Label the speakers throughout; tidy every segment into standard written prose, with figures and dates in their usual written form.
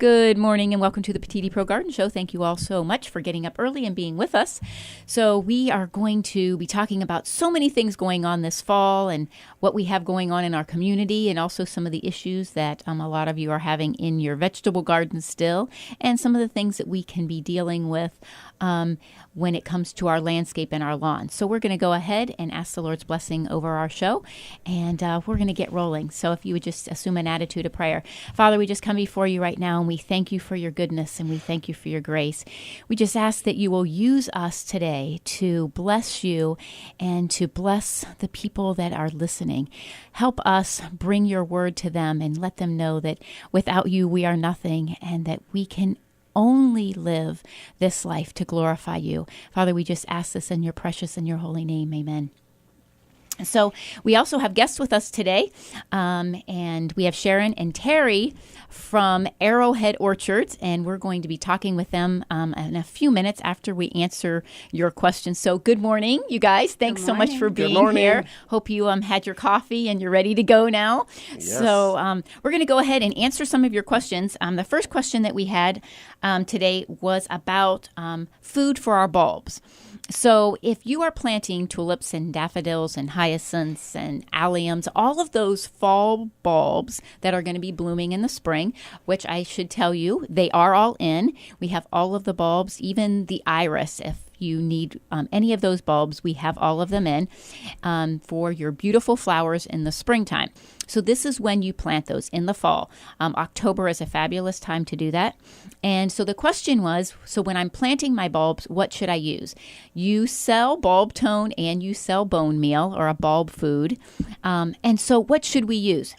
Speaker 1: Good morning and welcome to the Petitti Pro Garden Show. Thank you all so much for getting up early and being with us. So we are going to be talking about so many things going on this fall and what we have going on in our community, and also some of the issues that a lot of you are having in your vegetable gardens still, and some of the things that we can be dealing with when it comes to our landscape and our lawn. So we're going to go ahead and ask the Lord's blessing over our show, and we're going to get rolling. So if you would just assume an attitude of prayer. Father, we just come before you right now, and we thank you for your goodness, and we thank you for your grace. We just ask that you will use us today to bless you and to bless the people that are listening. Help us bring your word to them and let them know that without you we are nothing, and that we can only live this life to glorify you. Father, we just ask this in your precious and your holy name. Amen. So we also have guests with us today, and we have Sharon and Terry from Arrowhead Orchards, and we're going to be talking with them in a few minutes after we answer your questions. So good morning, you guys. Thanks so much for being here. Hope you had your coffee and you're ready to go now. Yes. So we're going to go ahead and answer some of your questions. The first question that we had today was about food for our bulbs. So if you are planting tulips and daffodils and hyacinths and alliums, all of those fall bulbs that are going to be blooming in the spring, which I should tell you, they are all in. We have all of the bulbs, even the iris. If you need any of those bulbs, we have all of them in for your beautiful flowers in the springtime. So this is when you plant those in the fall. October is a fabulous time to do that. And so the question was, so when I'm planting my bulbs, what should I use? You sell bulb tone and you sell bone meal or a bulb food. And so what should we use?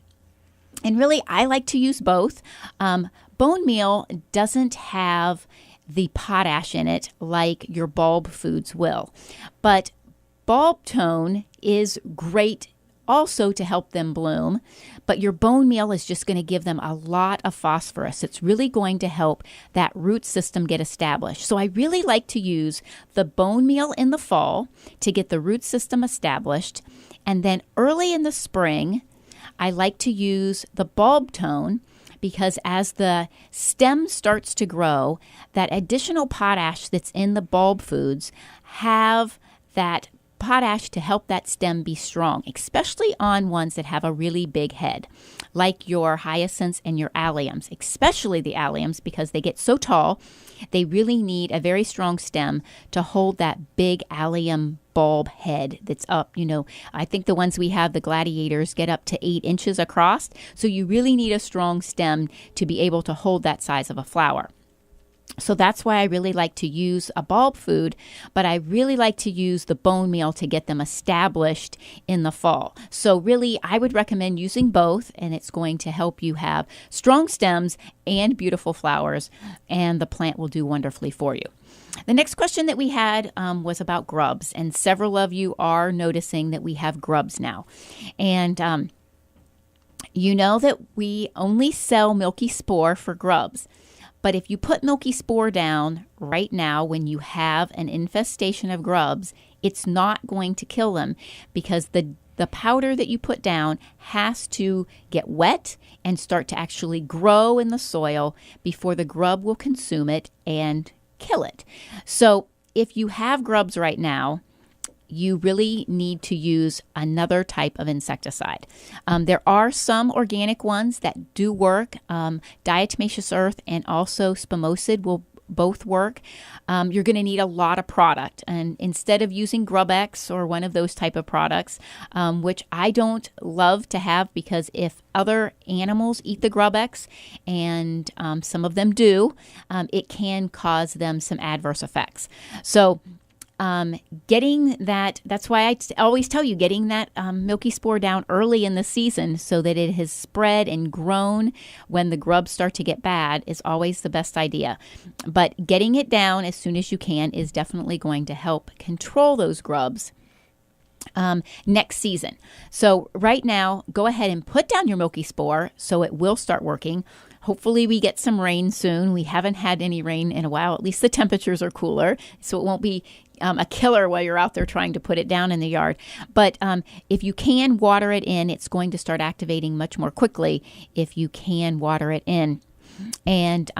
Speaker 1: And really, I like to use both. Bone meal doesn't have the potash in it like your bulb foods will. But bulb tone is great also to help them bloom, but your bone meal is just going to give them a lot of phosphorus. It's really going to help that root system get established. So I really like to use the bone meal in the fall to get the root system established, and then early in the spring, I like to use the bulb tone, because as the stem starts to grow, that additional potash that's in the bulb foods have that potash to help that stem be strong, especially on ones that have a really big head, like your hyacinths and your alliums, especially the alliums, because they get so tall, they really need a very strong stem to hold that big allium bulb head that's up. I think the ones we have, the gladiators, get up to 8 inches across. So you really need a strong stem to be able to hold that size of a flower. So that's why I really like to use a bulb food, but I really like to use the bone meal to get them established in the fall. So really, I would recommend using both, and it's going to help you have strong stems and beautiful flowers, and the plant will do wonderfully for you. The next question that we had was about grubs, and several of you are noticing that we have grubs now. And you know that we only sell milky spore for grubs. But if you put milky spore down right now when you have an infestation of grubs, it's not going to kill them, because the powder that you put down has to get wet and start to actually grow in the soil before the grub will consume it and kill it. So if you have grubs right now, you really need to use another type of insecticide. There are some organic ones that do work. Diatomaceous earth and also spumocid will both work. You're going to need a lot of product. And instead of using Grub-X or one of those type of products, which I don't love to have, because if other animals eat the Grub-X, and some of them do, it can cause them some adverse effects. So getting that's why I always tell you, getting that milky spore down early in the season so that it has spread and grown when the grubs start to get bad is always the best idea. But getting it down as soon as you can is definitely going to help control those grubs next season. So right now, go ahead and put down your milky spore so it will start working. Hopefully we get some rain soon. We haven't had any rain in a while. At least the temperatures are cooler, so it won't be a killer while you're out there trying to put it down in the yard. But if you can water it in, it's going to start activating much more quickly if you can water it in. and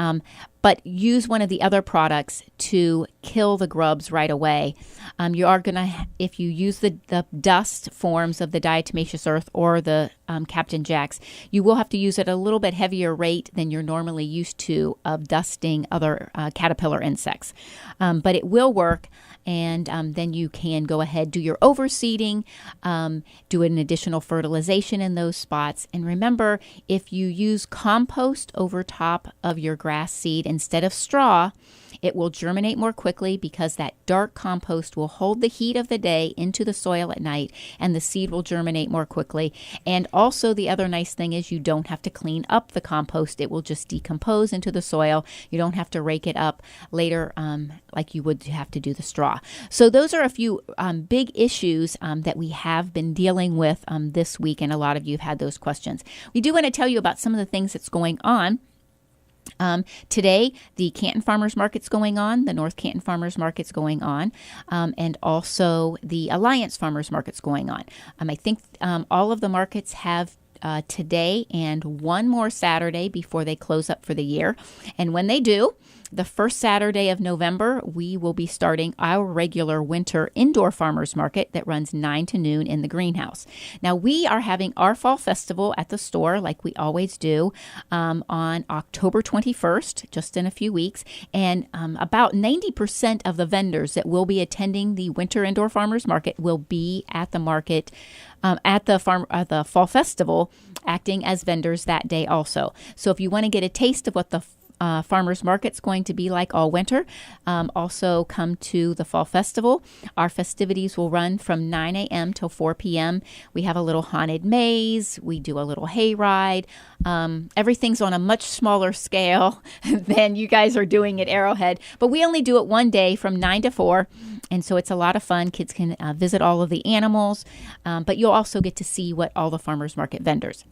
Speaker 1: but use one of the other products to kill the grubs right away. You are going to, if you use the dust forms of the diatomaceous earth or the Captain Jack's, you will have to use it at a little bit heavier rate than you're normally used to of dusting other caterpillar insects. But it will work, and then you can go ahead, do your overseeding, do an additional fertilization in those spots. And remember, if you use compost over top of your grass seed instead of straw, it will germinate more quickly because that dark compost will hold the heat of the day into the soil at night, and the seed will germinate more quickly. And also the other nice thing is you don't have to clean up the compost. It will just decompose into the soil. You don't have to rake it up later like you would have to do the straw. So those are a few big issues that we have been dealing with this week, and a lot of you have had those questions. We do want to tell you about some of the things that's going on. Today, the Canton Farmers Market's going on, the North Canton Farmers Market's going on, and also the Alliance Farmers Market's going on. I think all of the markets have today and one more Saturday before they close up for the year. And when they do, the first Saturday of November, we will be starting our regular winter indoor farmers market that runs 9 to noon in the greenhouse. Now, we are having our fall festival at the store like we always do on October 21st, just in a few weeks. And about 90% of the vendors that will be attending the winter indoor farmers market will be at the market at the fall festival, acting as vendors that day also. So if you want to get a taste of what the farmers market's going to be like all winter, also come to the fall festival. Our festivities will run from 9 a.m. till 4 p.m. We have a little haunted maze. We do a little hayride. Everything's on a much smaller scale than you guys are doing at Arrowhead, but we only do it one day from 9 to 4. And so it's a lot of fun. Kids can visit all of the animals, but you'll also get to see what all the farmers market vendors.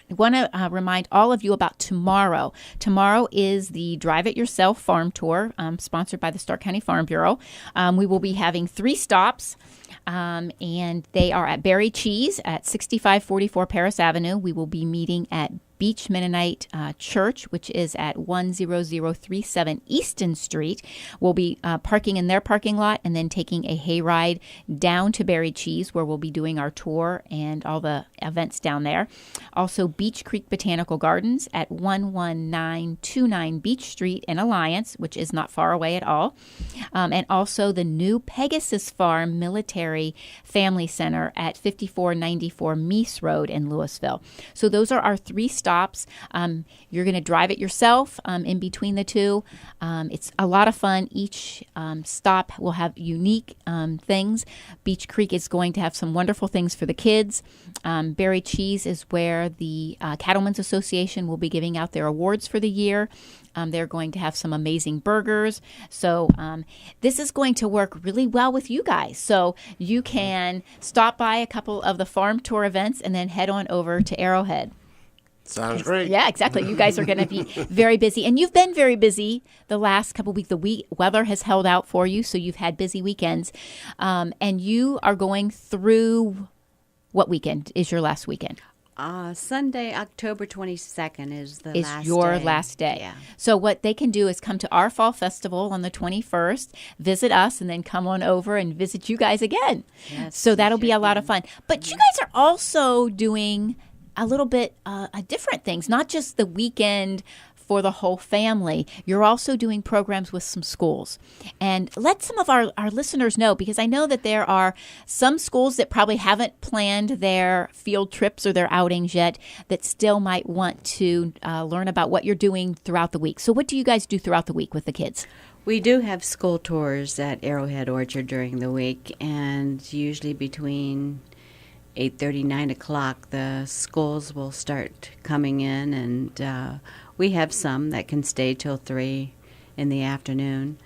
Speaker 1: I want to remind all of you about tomorrow. Tomorrow is the Drive It Yourself Farm Tour, sponsored by the Stark County Farm Bureau. We will be having 3 stops, and they are at Berry Cheese at 6544 Paris Avenue. We will be meeting at Beach Mennonite Church, which is at 10037 Easton Street. We'll be parking in their parking lot and then taking a hayride down to Berry Cheese, where we'll be doing our tour and all the events down there. Also, Beach Creek Botanical Gardens at 11929 Beach Street in Alliance, which is not far away at all. And also the new Pegasus Farm Military Family Center at 5494 Meese Road in Louisville. So those are our 3 stops. You're going to drive it yourself in between the 2. It's a lot of fun. Each stop will have unique things. Beach Creek is going to have some wonderful things for the kids. Berry Cheese is where the Cattlemen's Association will be giving out their awards for the year. They're going to have some amazing burgers. So this is going to work really well with you guys. So you can stop by a couple of the farm tour events and then head on over to Arrowhead.
Speaker 2: Sounds great.
Speaker 1: Yeah, exactly. You guys are going to be very busy. And you've been very busy the last couple of weeks. The weather has held out for you, so you've had busy weekends. And you are going through, what weekend is your last weekend?
Speaker 3: Sunday, October 22nd is
Speaker 1: your last day.
Speaker 3: Yeah.
Speaker 1: So what they can do is come to our fall festival on the 21st, visit us, and then come on over and visit you guys again.
Speaker 3: Yes,
Speaker 1: so that'll be a lot of fun. But you guys are also doing a little bit different things, not just the weekend for the whole family. You're also doing programs with some schools. And let some of our listeners know, because I know that there are some schools that probably haven't planned their field trips or their outings yet that still might want to learn about what you're doing throughout the week. So what do you guys do throughout the week with the kids?
Speaker 3: We do have school tours at Arrowhead Orchard during the week, and usually between 8:30, 9 o'clock, the schools will start coming in, and we have some that can stay till 3 in the afternoon,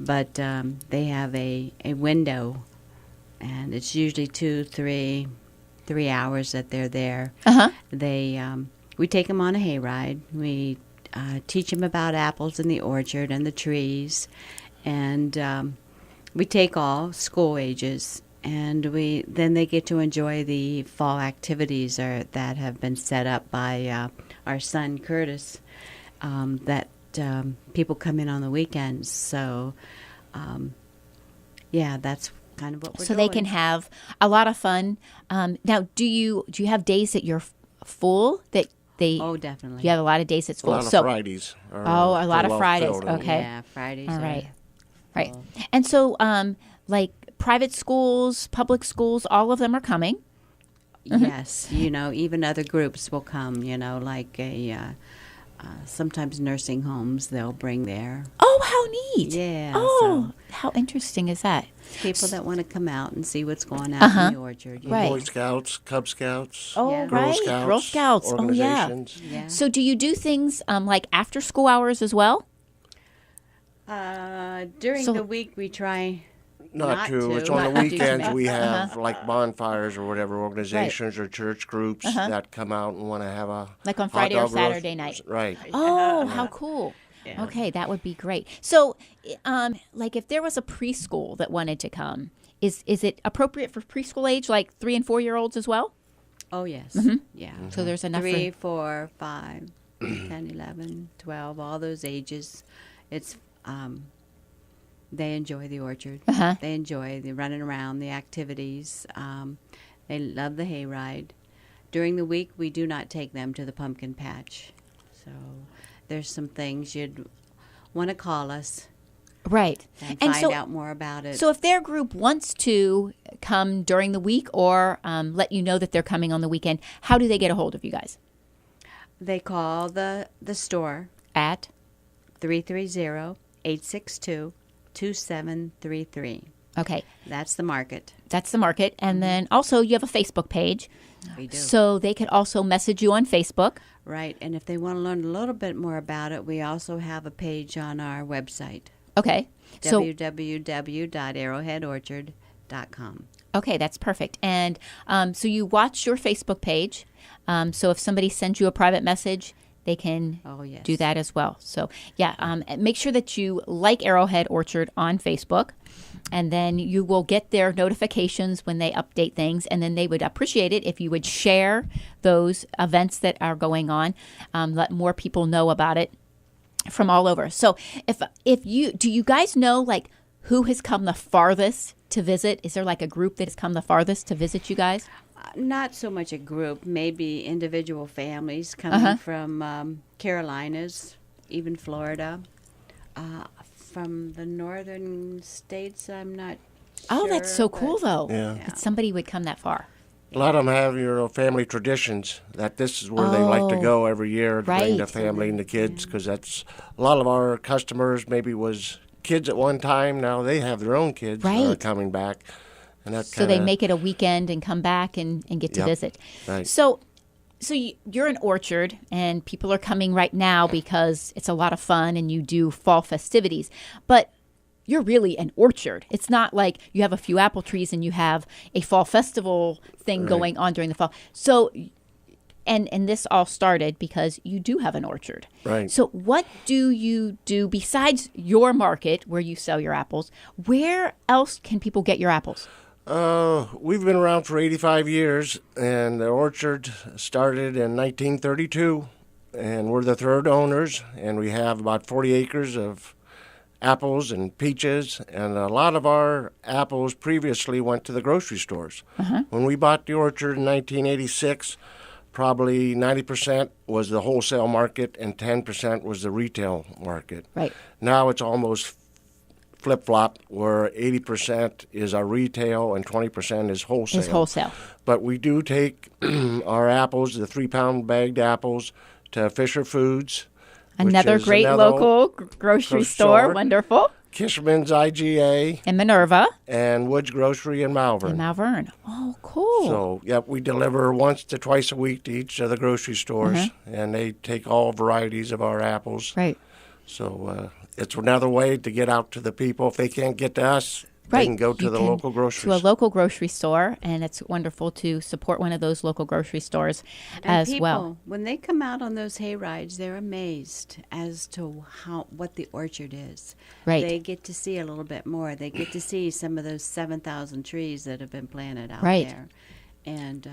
Speaker 3: but they have a window, and it's usually 3 hours that they're there.
Speaker 1: Uh-huh.
Speaker 3: We take them on a hayride. We teach them about apples in the orchard and the trees, and we take all school ages. And then they get to enjoy the fall activities that have been set up by our son Curtis. that people come in on the weekends. So, that's kind of what we're
Speaker 1: so
Speaker 3: doing.
Speaker 1: they can have a lot of fun. Now, do you have days that you're full that they?
Speaker 3: Oh, definitely.
Speaker 1: You have a lot of days that's
Speaker 2: A
Speaker 1: full.
Speaker 2: lot of Fridays.
Speaker 1: A lot of Fridays. Okay.
Speaker 3: Yeah, Fridays.
Speaker 1: All
Speaker 3: are
Speaker 1: right. Right.
Speaker 3: full.
Speaker 1: And so, like private schools, public schools, all of them are coming.
Speaker 3: Yes, even other groups will come. Like sometimes nursing homes they'll bring their
Speaker 1: Oh, how neat!
Speaker 3: Yeah,
Speaker 1: Oh, how interesting is that?
Speaker 3: people that want to come out and see what's going on in the orchard.
Speaker 1: Right.
Speaker 2: Boy Scouts, Cub Scouts,
Speaker 1: Oh,
Speaker 3: Yeah.
Speaker 2: Girl
Speaker 1: right.
Speaker 2: Scouts,
Speaker 1: Girl Scouts. Oh, yeah.
Speaker 2: organizations.
Speaker 3: Yeah.
Speaker 1: So, do you do things like after school hours as well?
Speaker 3: During
Speaker 1: So-
Speaker 3: the week we try.
Speaker 2: Not to. It's
Speaker 3: Not
Speaker 2: on
Speaker 3: to
Speaker 2: the
Speaker 3: do
Speaker 2: weekends
Speaker 3: that.
Speaker 2: we have like bonfires or whatever organizations or church groups that come out and want to have a
Speaker 1: Like on
Speaker 2: hot
Speaker 1: Friday or
Speaker 2: dog roast.
Speaker 1: Saturday night?
Speaker 2: Right.
Speaker 1: Oh, how cool.
Speaker 3: Yeah.
Speaker 1: Okay, that would be great. So, like if there was a preschool that wanted to come, is it appropriate for preschool age, like 3 and 4 year olds as well?
Speaker 3: Oh yes, yeah.
Speaker 1: So there's enough
Speaker 3: 3,
Speaker 1: for
Speaker 3: 4, 5, 10, 11, 12, all those ages. It's they enjoy the orchard.
Speaker 1: Uh-huh.
Speaker 3: They enjoy the running around, the activities. They love the hayride. During the week, we do not take them to the pumpkin patch. So there's some things you'd want to call us
Speaker 1: right.
Speaker 3: and
Speaker 1: And
Speaker 3: find
Speaker 1: so,
Speaker 3: out more about it.
Speaker 1: so if their group wants to come during the week or let you know that they're coming on the weekend, how do they get a hold of you guys?
Speaker 3: They call the store
Speaker 1: At
Speaker 3: 330-862-2733.
Speaker 1: okay,
Speaker 3: That's the market.
Speaker 1: that's the market, and then also you have a Facebook page,
Speaker 3: We do.
Speaker 1: so they could also message you on Facebook.
Speaker 3: Right, and if they want to learn a little bit more about it, we also have a page on our website,
Speaker 1: Okay, so
Speaker 3: www.arrowheadorchard.com.
Speaker 1: okay, that's perfect. And so you watch your Facebook page. So if somebody sends you a private message, they can
Speaker 3: Oh, yes.
Speaker 1: do that as well. So yeah, make sure that you like Arrowhead Orchard on Facebook, and then you will get their notifications when they update things. And then they would appreciate it if you would share those events that are going on, let more people know about it from all over. So if you do, you guys know like who has come the farthest to visit? Is there like a group that has come the farthest to visit you guys?
Speaker 3: Not so much a group, maybe individual families coming from Carolinas, even Florida. From the northern states, I'm not
Speaker 1: Oh, that's so
Speaker 3: sure,
Speaker 1: cool,
Speaker 3: but-
Speaker 1: though.
Speaker 2: Yeah.
Speaker 1: That somebody would come that far.
Speaker 2: A lot of them have family traditions that this is where they like to
Speaker 1: Oh,
Speaker 2: go every year to bring the
Speaker 1: right.
Speaker 2: family and the kids because that's a lot of our customers maybe was kids at one time. Now they have their own kids that are
Speaker 1: Right.
Speaker 2: coming back. And that
Speaker 1: So they make it a weekend and come back and get to
Speaker 2: Yep.
Speaker 1: visit.
Speaker 2: Right.
Speaker 1: So you're an orchard, and people are coming right now because it's a lot of fun and you do fall festivities. But you're really an orchard. It's not like you have a few apple trees and you have a fall festival thing
Speaker 2: Right.
Speaker 1: going on during the fall. So, and this all started because you do have an orchard.
Speaker 2: Right.
Speaker 1: So what do you do besides your market where you sell your apples? Where else can people get your apples?
Speaker 2: We've been around for 85 years, and the orchard started in 1932, and we're the third owners, and we have about 40 acres of apples and peaches, and a lot of our apples previously went to the grocery stores. When we bought the orchard in 1986, probably 90% was the wholesale market and 10% was the retail market.
Speaker 1: Right.
Speaker 2: Now it's almost flip-flop where 80% is our retail and 20% is wholesale.
Speaker 1: Is wholesale.
Speaker 2: But we do take our apples, the 3-pound bagged apples, to Fisher Foods. which
Speaker 1: Another
Speaker 2: is
Speaker 1: great
Speaker 2: another
Speaker 1: local grocery store. Wonderful.
Speaker 2: Kishman's IGA
Speaker 1: And Minerva.
Speaker 2: and Woods Grocery in Malvern.
Speaker 1: And Malvern. Oh, cool.
Speaker 2: So, yep, we deliver once to twice a week to each of the grocery stores, and they take all varieties of our apples.
Speaker 1: Right.
Speaker 2: So it's another way to get out to the people. If they can't get to us, they can go to the local grocery
Speaker 1: To a local grocery store, and it's wonderful to support one of those local grocery stores
Speaker 3: And
Speaker 1: as
Speaker 3: people,
Speaker 1: well.
Speaker 3: when they come out on those hay rides, they're amazed as to what the orchard is.
Speaker 1: Right.
Speaker 3: They get to see a little bit more. They get to see some of those 7,000 trees that have been planted out
Speaker 1: Right.
Speaker 3: there. And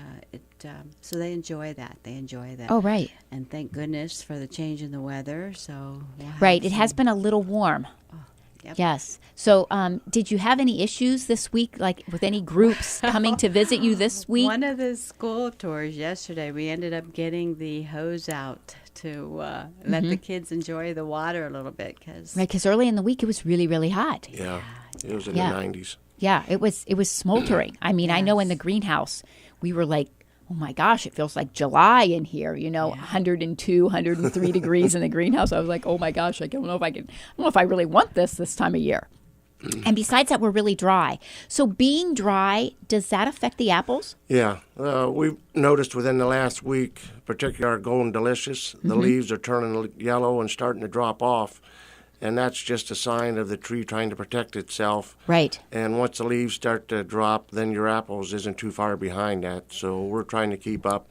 Speaker 3: so they enjoy that.
Speaker 1: Oh, right.
Speaker 3: And thank goodness for the change in the weather. So we'll have
Speaker 1: Right. It has been a little warm.
Speaker 3: Yep.
Speaker 1: Yes. So did you have any issues this week, like with any groups coming to visit you this week?
Speaker 3: One of the school tours yesterday, we ended up getting the hose out to let the kids enjoy the water a little bit.
Speaker 1: Right, because early in the week it was really, really hot.
Speaker 2: Yeah, it was in
Speaker 1: Yeah.
Speaker 2: the 90s.
Speaker 1: Yeah, it was smoldering. I mean, I know in the greenhouse we were like, oh my gosh, it feels like July in here, 102, 103 degrees in the greenhouse. I was like, oh my gosh, I don't know if I really want this time of year. And besides that, we're really dry. So being dry, does that affect the apples?
Speaker 2: Yeah, we've noticed within the last week, particularly our Golden Delicious, the leaves are turning yellow and starting to drop off. And that's just a sign of the tree trying to protect itself.
Speaker 1: Right.
Speaker 2: And once the leaves start to drop, then your apples isn't too far behind that. So we're trying to keep up.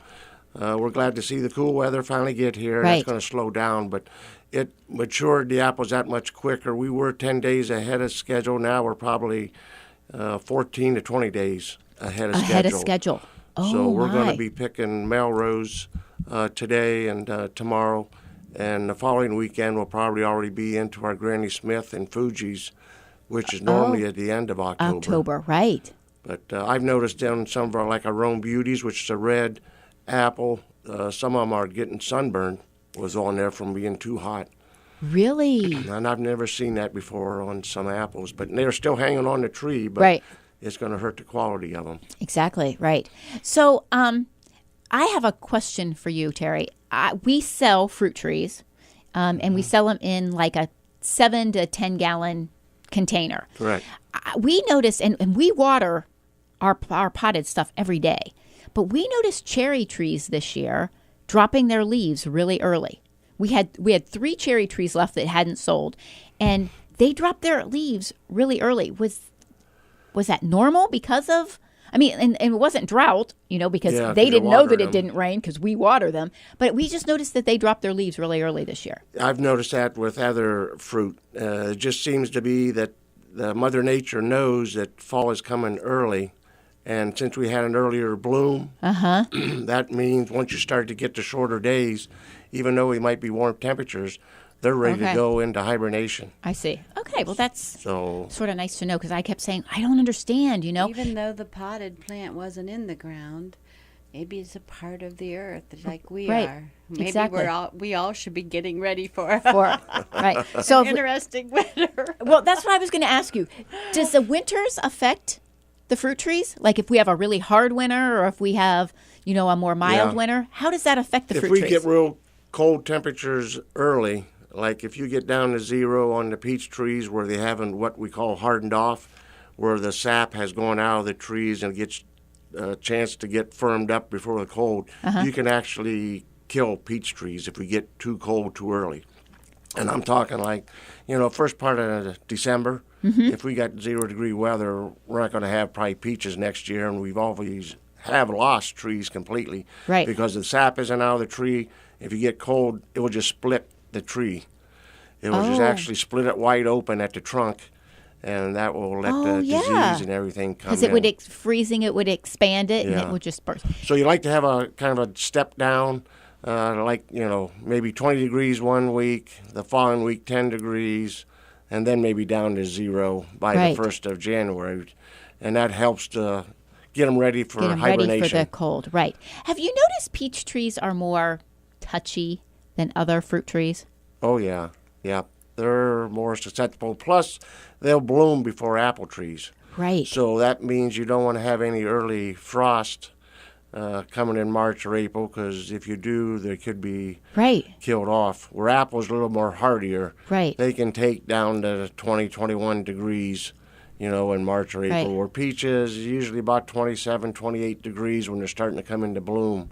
Speaker 2: We're glad to see the cool weather finally get here.
Speaker 1: Right.
Speaker 2: It's going to slow down, but it matured the apples that much quicker. We were 10 days ahead of schedule. Now we're probably 14 to 20 days ahead of schedule.
Speaker 1: Ahead of schedule. Oh,
Speaker 2: so we're going
Speaker 1: my.
Speaker 2: to be picking Melrose today and tomorrow. And the following weekend, we'll probably already be into our Granny Smith and Fuji's, which is normally at the end of October.
Speaker 1: October, right.
Speaker 2: But I've noticed down some of our, like our Rome Beauties, which is a red apple, some of them are getting sunburned, was on there from being too hot.
Speaker 1: Really?
Speaker 2: And I've never seen that before on some apples. But they're still hanging on the tree, but
Speaker 1: Right.
Speaker 2: it's going to hurt the quality of them.
Speaker 1: Exactly, right. So I have a question for you, Terry. We sell fruit trees, and we sell them in like a 7 to 10 gallon container.
Speaker 2: Correct.
Speaker 1: We notice, and we water our potted stuff every day, but we noticed cherry trees this year dropping their leaves really early. We had 3 cherry trees left that hadn't sold, and they dropped their leaves really early. Was that normal because of? I mean, and it wasn't drought, because
Speaker 2: Yeah,
Speaker 1: they
Speaker 2: you
Speaker 1: didn't know that
Speaker 2: watered
Speaker 1: it
Speaker 2: them.
Speaker 1: didn't rain because we water them. But we just noticed that they dropped their leaves really early this year.
Speaker 2: I've noticed that with other fruit. It just seems to be that Mother Nature knows that fall is coming early. And since we had an earlier bloom, that means once you start to get to shorter days, even though we might be warm temperatures, they're ready to go into hibernation.
Speaker 1: I see. Okay, well, that's
Speaker 2: So
Speaker 1: sort of nice to know because I kept saying, I don't understand,
Speaker 3: Even though the potted plant wasn't in the ground, maybe it's a part of the earth like we
Speaker 1: Right.
Speaker 3: are. Maybe
Speaker 1: Exactly.
Speaker 3: we all should be getting ready for
Speaker 1: Right. So,
Speaker 3: interesting winter.
Speaker 1: well, that's what I was going to ask you. Does the winters affect the fruit trees? Like if we have a really hard winter or if we have, a more mild
Speaker 2: Yeah.
Speaker 1: winter, how does that affect the
Speaker 2: if
Speaker 1: fruit
Speaker 2: we
Speaker 1: trees?
Speaker 2: get real cold temperatures early, like if you get down to 0 on the peach trees where they haven't what we call hardened off, where the sap has gone out of the trees and gets a chance to get firmed up before the cold, you can actually kill peach trees if we get too cold too early. And I'm talking like, first part of December, if we got 0-degree weather, we're not going to have probably peaches next year, and we've always have lost trees completely.
Speaker 1: Right.
Speaker 2: Because the sap isn't out of the tree. If you get cold, it will just split the tree. It will just actually split it wide open at the trunk, and that will let the disease and everything come in.
Speaker 1: Because it would freezing, it would expand it, and it
Speaker 2: Yeah.
Speaker 1: would just burst.
Speaker 2: So you like to have a kind of a step down, maybe 20 degrees one week, the following week 10 degrees, and then maybe down to 0 by
Speaker 1: Right.
Speaker 2: the 1st of January. And that helps to get them ready for
Speaker 1: Get them
Speaker 2: hibernation.
Speaker 1: ready for the cold, right? Have you noticed peach trees are more touchy than other fruit trees?
Speaker 2: Oh, yeah. Yeah. They're more susceptible. Plus, they'll bloom before apple trees.
Speaker 1: Right.
Speaker 2: So that means you don't want to have any early frost coming in March or April, because if you do, they could be
Speaker 1: Right.
Speaker 2: killed off. Where apples are a little more hardier.
Speaker 1: Right.
Speaker 2: They can take down to 20, 21 degrees, in March or April.
Speaker 1: Right.
Speaker 2: Where peaches usually about 27, 28 degrees when they're starting to come into bloom.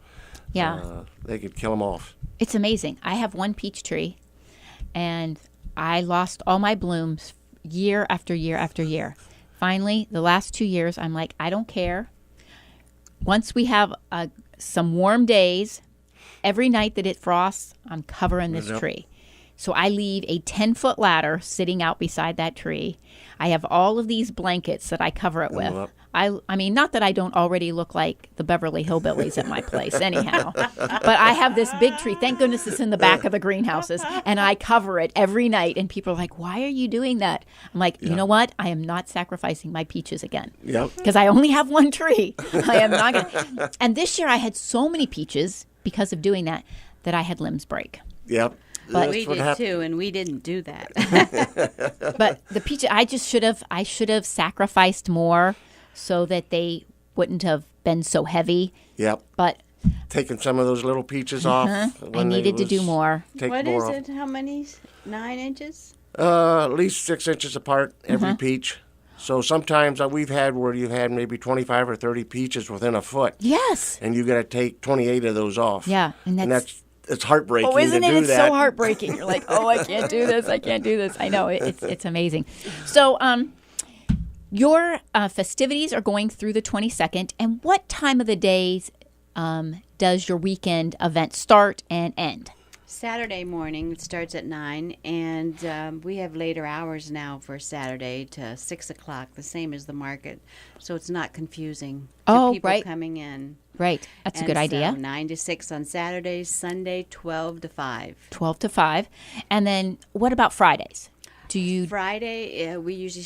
Speaker 1: Yeah.
Speaker 2: They could kill them off.
Speaker 1: It's amazing. I have one peach tree, and I lost all my blooms year after year after year. Finally, the last 2 years, I'm like, I don't care. Once we have some warm days, every night that it frosts, I'm covering this
Speaker 2: Yep.
Speaker 1: tree. So I leave a 10-foot ladder sitting out beside that tree. I have all of these blankets that I cover it with. I mean, not that I don't already look like the Beverly Hillbillies at my place anyhow, but I have this big tree. Thank goodness it's in the back of the greenhouses, and I cover it every night. And people are like, "Why are you doing that?" I'm like, you know what? I am not sacrificing my peaches again.
Speaker 2: Yep.
Speaker 1: Because I only have one tree. I am not going to. And this year I had so many peaches because of doing that I had limbs break.
Speaker 2: Yep.
Speaker 3: But we did too, and we didn't do that.
Speaker 1: But the peaches, I should have sacrificed more so that they wouldn't have been so heavy.
Speaker 2: Yep.
Speaker 1: But
Speaker 2: taking some of those little peaches off.
Speaker 1: I needed to do more.
Speaker 3: What is it? How many? 9 inches?
Speaker 2: At least 6 inches apart, every peach. So sometimes we've had where you've had maybe 25 or 30 peaches within a foot.
Speaker 1: Yes.
Speaker 2: And you got to take 28 of those off.
Speaker 1: Yeah. And that's
Speaker 2: it's heartbreaking.
Speaker 1: Oh, isn't
Speaker 2: to
Speaker 1: it?
Speaker 2: do
Speaker 1: It's
Speaker 2: that.
Speaker 1: so heartbreaking. You're like, oh, I can't do this. I can't do this. I know it's amazing. So, your festivities are going through the 22nd. And what time of the days does your weekend event start and end?
Speaker 3: Saturday morning. It starts at 9, and we have later hours now for Saturday to 6 o'clock, the same as the market. So it's not confusing to people coming in.
Speaker 1: Right. That's a good idea.
Speaker 3: 9 to 6 on Saturdays, Sunday 12 to 5.
Speaker 1: 12 to 5. And then what about Fridays?
Speaker 3: Friday, we usually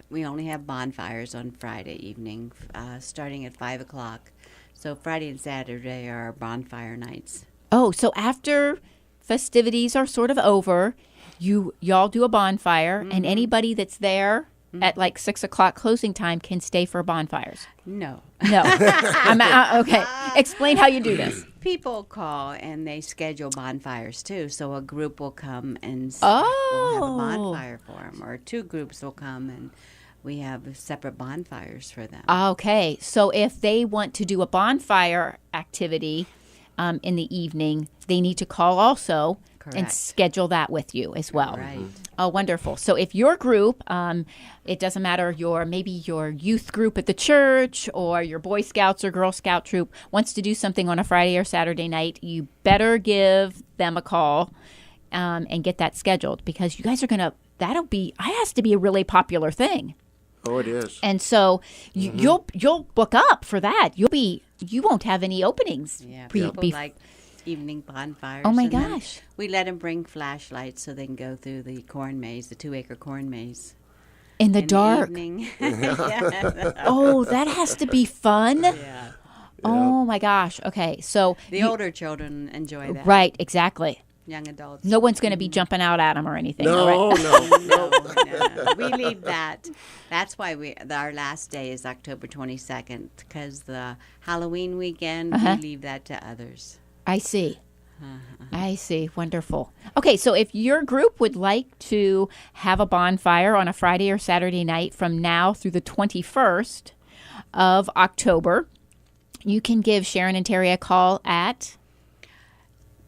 Speaker 3: we only have bonfires on Friday evening, starting at 5 o'clock. So Friday and Saturday are our bonfire nights.
Speaker 1: Oh, so after festivities are sort of over, y'all do a bonfire, and anybody that's there at like 6 o'clock closing time can stay for bonfires.
Speaker 3: No.
Speaker 1: Okay. Explain how you do this.
Speaker 3: People call and they schedule bonfires too. So a group will come and we'll have a bonfire for them, or 2 groups will come and we have separate bonfires for them.
Speaker 1: Okay. So if they want to do a bonfire activity in the evening, they need to call also. Correct. And schedule that with you as well.
Speaker 3: Right.
Speaker 1: Oh, wonderful. So if your group, it doesn't matter, maybe your youth group at the church or your Boy Scouts or Girl Scout troop wants to do something on a Friday or Saturday night, you better give them a call and get that scheduled, because you guys are has to be a really popular thing.
Speaker 2: Oh, it is.
Speaker 1: And so you'll book up for that. You won't have any openings.
Speaker 3: Yeah, people like evening bonfires.
Speaker 1: Oh my gosh.
Speaker 3: We let them bring flashlights so they can go through the corn maze, the 2-acre corn maze.
Speaker 1: In the dark.
Speaker 3: The evening.
Speaker 1: Oh, that has to be fun.
Speaker 3: Yeah.
Speaker 1: Oh my gosh. Okay. So
Speaker 3: the older children enjoy that.
Speaker 1: Right, exactly.
Speaker 3: Young adults.
Speaker 1: No one's going to be jumping out at them or anything.
Speaker 2: No,
Speaker 1: right?
Speaker 3: No. We leave that. That's why our last day is October 22nd, because the Halloween weekend, we leave that to others.
Speaker 1: I see. I see. Wonderful. Okay, so if your group would like to have a bonfire on a Friday or Saturday night from now through the 21st of October, you can give Sharon and Terry a call at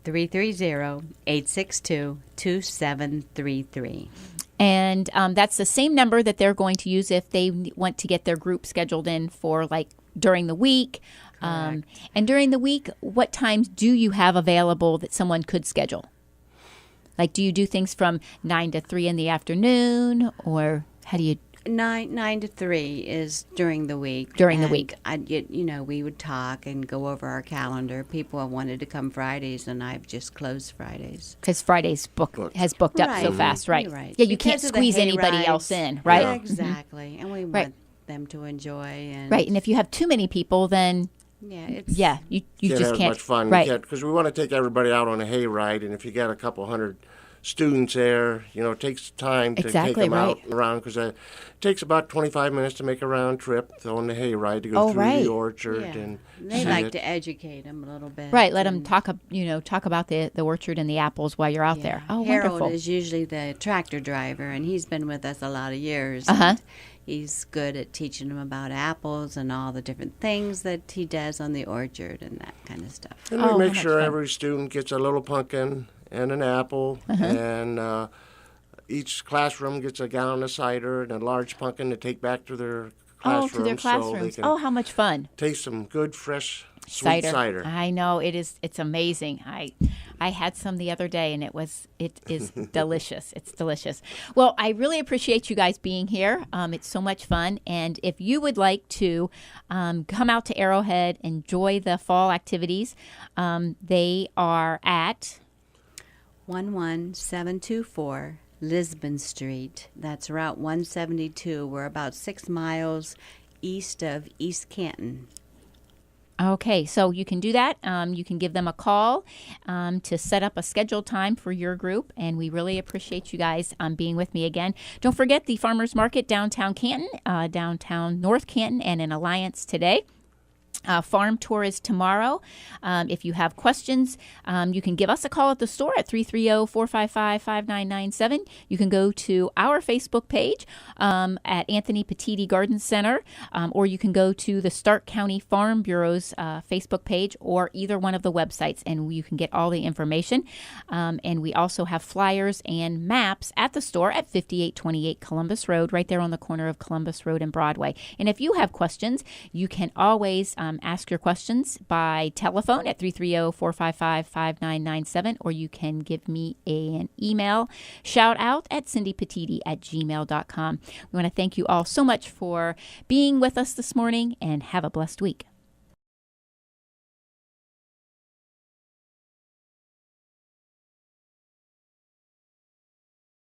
Speaker 3: 330-862-2733.
Speaker 1: And that's the same number that they're going to use if they want to get their group scheduled in for during the week. And during the week, what times do you have available that someone could schedule? Do you do things from 9 to 3 in the afternoon, or how do you?
Speaker 3: 9 to 3 is during the week.
Speaker 1: During the week.
Speaker 3: We would talk and go over our calendar. People have wanted to come Fridays, and I've just closed Fridays.
Speaker 1: Because Friday's has booked up so fast, right?
Speaker 3: Right.
Speaker 1: Yeah, you can't squeeze anybody else in, right?
Speaker 3: Yeah, exactly. And we want them to enjoy. And
Speaker 1: right, and if you have too many people, then you just
Speaker 2: have
Speaker 1: can't.
Speaker 2: Much fun,
Speaker 1: right?
Speaker 2: Because we want to take everybody out on a hayride, and if you got a couple hundred students there, it takes time to take them out around, because it takes about 25 minutes to make a round trip on the hayride to go through the orchard.
Speaker 3: Yeah.
Speaker 2: And
Speaker 3: they like to educate them a little bit.
Speaker 1: Right, let them talk about the orchard and the apples while you're out there. Oh,
Speaker 3: Harold
Speaker 1: wonderful.
Speaker 3: is usually the tractor driver, and he's been with us a lot of years. He's good at teaching them about apples and all the different things that he does on the orchard and that kind of stuff.
Speaker 2: And we make sure every student gets a little pumpkin and an apple, and each classroom gets a gallon of cider and a large pumpkin to take back to their classrooms.
Speaker 1: To their classrooms.
Speaker 2: So they can
Speaker 1: how much fun.
Speaker 2: taste some good, fresh Sweet cider.
Speaker 1: I know it's amazing. I had some the other day and it is delicious. It's delicious. Well, I really appreciate you guys being here. It's so much fun. And if you would like to come out to Arrowhead, enjoy the fall activities, they are at
Speaker 3: 11724 Lisbon Street. That's Route 172. We're about 6 miles east of East Canton.
Speaker 1: Okay, so you can do that. You can give them a call to set up a scheduled time for your group, and we really appreciate you guys being with me again. Don't forget the Farmers Market downtown Canton, downtown North Canton, and in Alliance today. Farm tour is tomorrow. If you have questions, you can give us a call at the store at 330-455-5997. You can go to our Facebook page at Anthony Petitti Garden Center, or you can go to the Stark County Farm Bureau's Facebook page, or either one of the websites, and you can get all the information. And we also have flyers and maps at the store at 5828 Columbus Road, right there on the corner of Columbus Road and Broadway. And if you have questions, you can always ask your questions by telephone at 330-455-5997, or you can give me an email shout out at cindypetitti@gmail.com. We want to thank you all so much for being with us this morning, and have a blessed week.